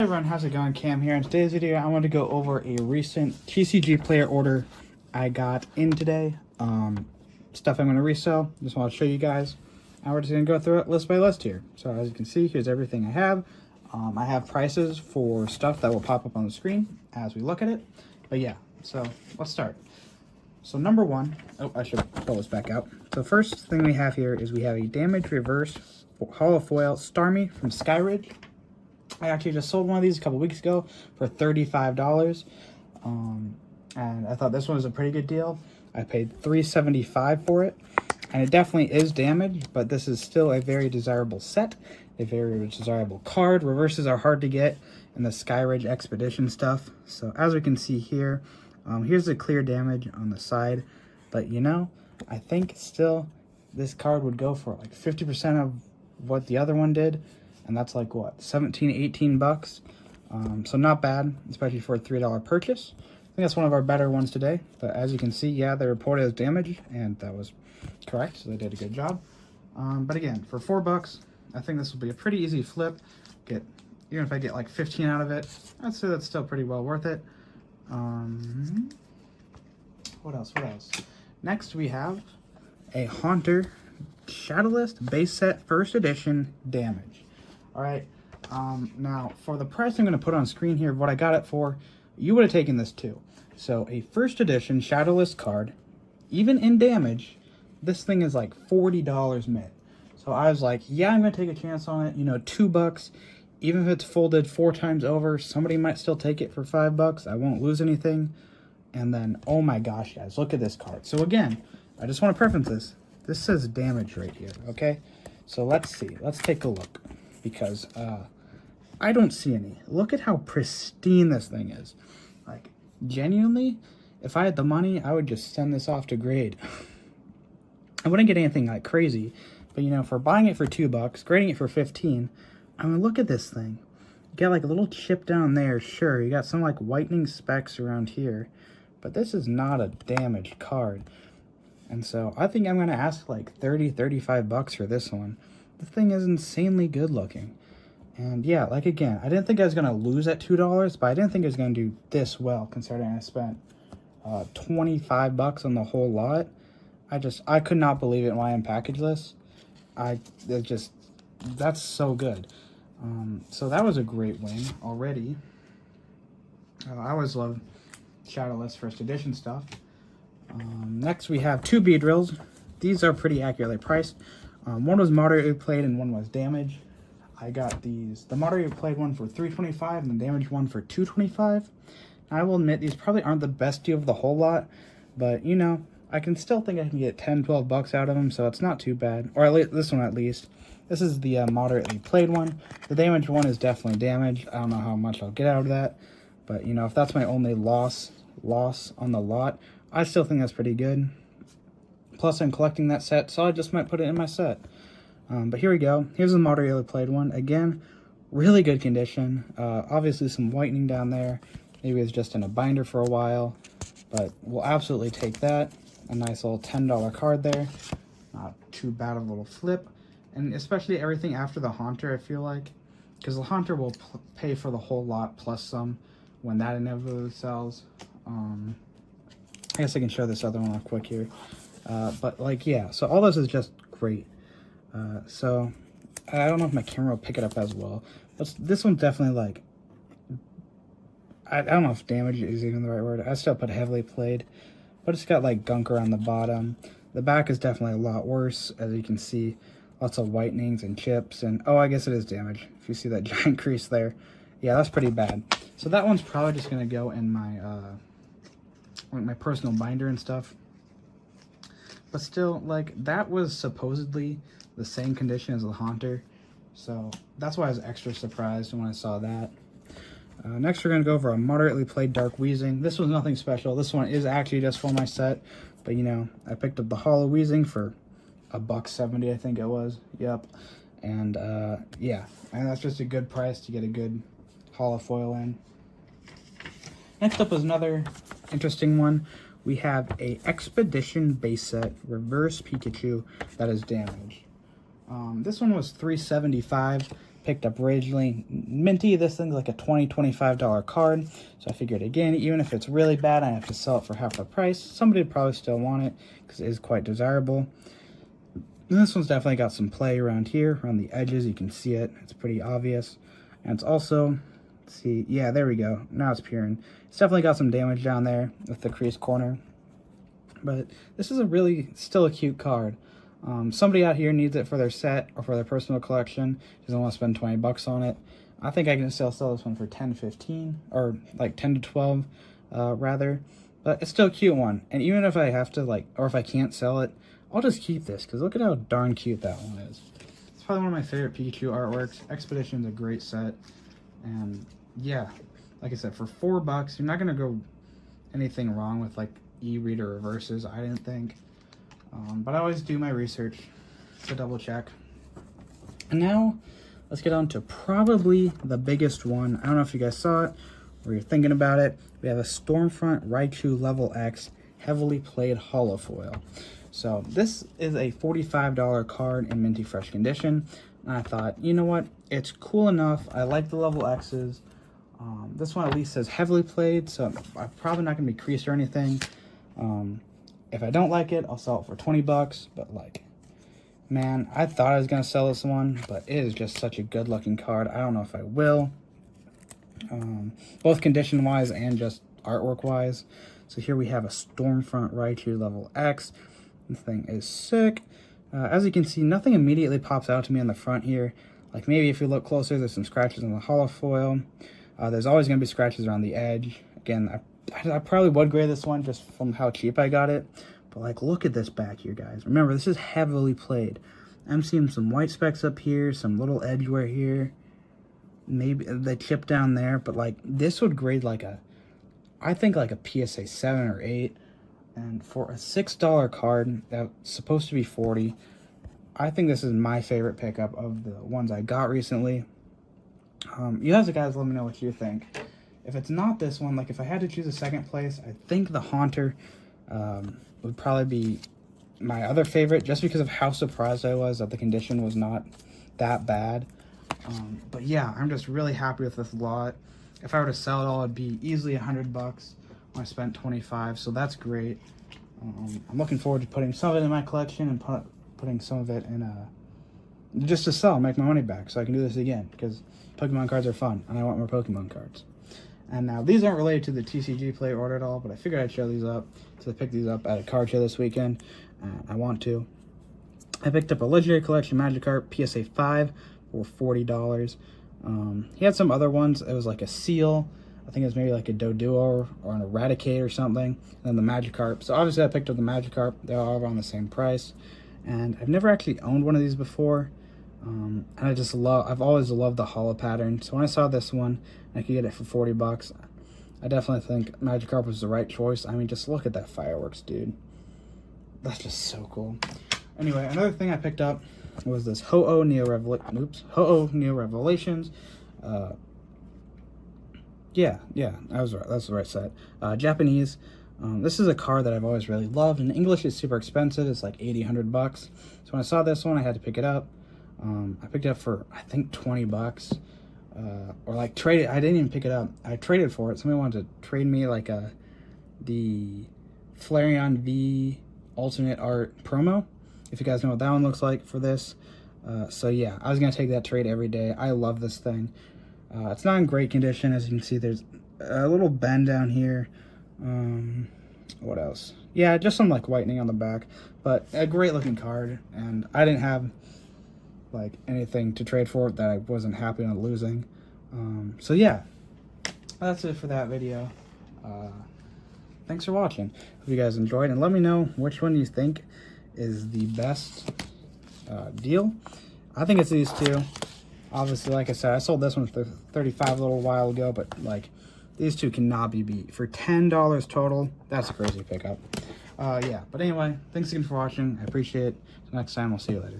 Hey everyone, how's it going? Cam here. In today's video, I want to go over a recent TCG player order I got in today. Stuff I'm going to resell. Just want to show you guys. And we're just going to go through it list by list here. So as you can see, here's everything I have. I have prices for stuff that will pop up on the screen as we look at it. But yeah, so let's start. So number one, oh, I should pull this back out. So first thing we have here is we have a Damage Reverse Holo Foil Starmie from Skyridge. I actually just sold one of these a couple weeks ago for $35. And I thought this one was a pretty good deal. I paid $3.75 for it. And it definitely is damaged, but this is still a very desirable set. A very desirable card. Reverses are hard to get in the Skyridge Expedition stuff. So as we can see here, here's the clear damage on the side. But you know, I think still this card would go for like 50% of what the other one did. And that's like what, 17, 18 bucks. So not bad, especially for a $3 purchase. I think that's one of our better ones today. But as you can see, yeah, they reported as damaged, and that was correct. So they did a good job. But again, for $4, I think this will be a pretty easy flip. Even if I get like 15 out of it, I'd say that's still pretty well worth it. What else? Next we have a Haunter Shadowless base set first edition damage. All right, now for the price I'm going to put on screen here, what I got it for, you would have taken this too. So a first edition Shadowless card, even in damage, this thing is like $40 mid. So I was like, yeah, I'm going to take a chance on it. You know, $2, even if it's folded 4 times over, somebody might still take it for $5. I won't lose anything. And then, oh my gosh, guys, look at this card. So again, I just want to preference this. This says damage right here, okay? So let's see. Let's take a look. Because I don't see any. Look at how pristine this thing is. Like, genuinely, if I had the money, I would just send this off to grade. I wouldn't get anything like crazy. But, you know, for buying it for $2, grading it for 15, I mean, look at this thing. You got like a little chip down there, sure. You got some like whitening specks around here. But this is not a damaged card. And so I think I'm going to ask like 30, 35 bucks for this one. The thing is insanely good looking. And yeah, like again, I didn't think I was going to lose at $2, but I didn't think it was going to do this well considering I spent 25 bucks on the whole lot. I could not believe it when I unpackaged this. That's so good. So that was a great win already. I always love Shadowless first edition stuff. Next we have 2 Beedrills. These are pretty accurately priced. One was moderately played and one was damaged. I got the moderately played one for $3.25 and the damaged one for $2.25. I will admit these probably aren't the best deal of the whole lot, but you know, I can still think I can get 10, 12 bucks out of them, so it's not too bad. Or at least this one at least. This is the moderately played one. The damaged one is definitely damaged. I don't know how much I'll get out of that, but you know, if that's my only loss on the lot, I still think that's pretty good. Plus, I'm collecting that set, so I just might put it in my set. But here we go. Here's the moderately played one. Again, really good condition. Obviously, some whitening down there. Maybe it's just in a binder for a while. But we'll absolutely take that. A nice little $10 card there. Not too bad of a little flip. And especially everything after the Haunter, I feel like. Because the Haunter will pay for the whole lot plus some when that inevitably sells. I guess I can show this other one off quick here. But like, yeah, so all this is just great. So I don't know if my camera will pick it up as well, but this one's definitely like, I don't know if damage is even the right word. I still put heavily played, but it's got like gunk around the bottom. The back is definitely a lot worse, as you can see. Lots of whitenings and chips, and oh, I guess it is damage. If you see that giant crease there, yeah, that's pretty bad. So that one's probably just gonna go in my my personal binder and stuff. But still, like, that was supposedly the same condition as the Haunter. So that's why I was extra surprised when I saw that. Next, we're going to go over a moderately played Dark Weezing. This was nothing special. This one is actually just for my set. But, you know, I picked up the Holo Weezing for $1.70, I think it was. Yep. And, yeah. And that's just a good price to get a good holo foil in. Next up is another interesting one. We have a Expedition base set Reverse Pikachu that is damaged. This one was $3.75. picked up Ridgely Minty. This thing's like a $20-$25 card. So I figured, again, even if it's really bad, I have to sell it for half the price. Somebody would probably still want it because it is quite desirable. And this one's definitely got some play around here, around the edges. You can see it. It's pretty obvious. And it's also, let's see, yeah, there we go. Now it's peering. It's definitely got some damage down there with the crease corner. But this is still a cute card. Somebody out here needs it for their set or for their personal collection. Doesn't want to spend 20 bucks on it. I think I can still sell this one for 10, 15, or like 10 to 12, rather. But it's still a cute one. And even if I have to, or if I can't sell it, I'll just keep this, because look at how darn cute that one is. It's probably one of my favorite Pikachu artworks. Expedition's a great set. And yeah, like I said, for $4, you're not going to go anything wrong with like e-reader reverses, I didn't think. But I always do my research to double check. And now, let's get on to probably the biggest one. I don't know if you guys saw it or you're thinking about it. We have a Stormfront Raichu Level X heavily played holofoil. So this is a $45 card in minty fresh condition. And I thought, you know what? It's cool enough. I like the Level X's. This one at least says heavily played, so I'm probably not going to be creased or anything. If I don't like it, I'll sell it for 20 bucks. But like, man, I thought I was going to sell this one, but it is just such a good looking card. I don't know if I will. Both condition wise and just artwork wise. So here we have a Stormfront Raichu Level X. This thing is sick. As you can see, nothing immediately pops out to me on the front here. Like maybe if you look closer, there's some scratches on the holofoil. There's always going to be scratches around the edge. Again, I probably would grade this one just from how cheap I got it. But like, look at this back here, guys. Remember, this is heavily played. I'm seeing some white specks up here, some little edge wear here. Maybe the chip down there. But like, this would grade like I think like a PSA 7 or 8. And for a $6 card that's supposed to be $40, I think this is my favorite pickup of the ones I got recently. You guys let me know what you think. If it's not this one, like if I had to choose a second place, I think the Haunter would probably be my other favorite, just because of how surprised I was that the condition was not that bad. But yeah, I'm just really happy with this lot. If I were to sell it all, it'd be easily $100. I spent 25, so that's great. I'm looking forward to putting some of it in my collection and putting some of it in just to sell, make my money back, so I can do this again, because Pokemon cards are fun and I want more Pokemon cards. And now these aren't related to the TCG play order at all, but I figured I'd show these up. So I picked these up at a card show this weekend. I want to. I picked up a Legendary Collection Magikarp PSA 5 for $40. He had some other ones. It was like a Seal. I think it was maybe like a Doduo or an Eradicate or something. And then the Magikarp. So obviously I picked up the Magikarp. They're all around the same price. And I've never actually owned one of these before. And I've always loved the holo pattern. So when I saw this one, I could get it for $40. I definitely think Magikarp was the right choice. I mean, just look at that fireworks, dude. That's just so cool. Anyway, another thing I picked up was this Ho-Oh Neo Revelations. Yeah, I was right. That's the right set. Japanese. This is a card that I've always really loved. In English, it's super expensive. It's like $80-$100. So when I saw this one, I had to pick it up. I picked it up for, I think, $20. Or like trade it. I didn't even pick it up. I traded for it. Somebody wanted to trade me like the Flareon V alternate art promo. If you guys know what that one looks like for this. So yeah, I was going to take that trade every day. I love this thing. It's not in great condition. As you can see, there's a little bend down here. What else? Yeah, just some like whitening on the back. But a great looking card. And I didn't have like anything to trade for it that I wasn't happy on losing. So yeah, that's it for that video. Thanks for watching. Hope you guys enjoyed, and let me know which one you think is the best deal. I think it's these two. Obviously, like I said, I sold this one for $35 a little while ago, but like these two cannot be beat. For $10 total, that's a crazy pickup. Yeah, but anyway, thanks again for watching. I appreciate it. Next time, I'll see you later.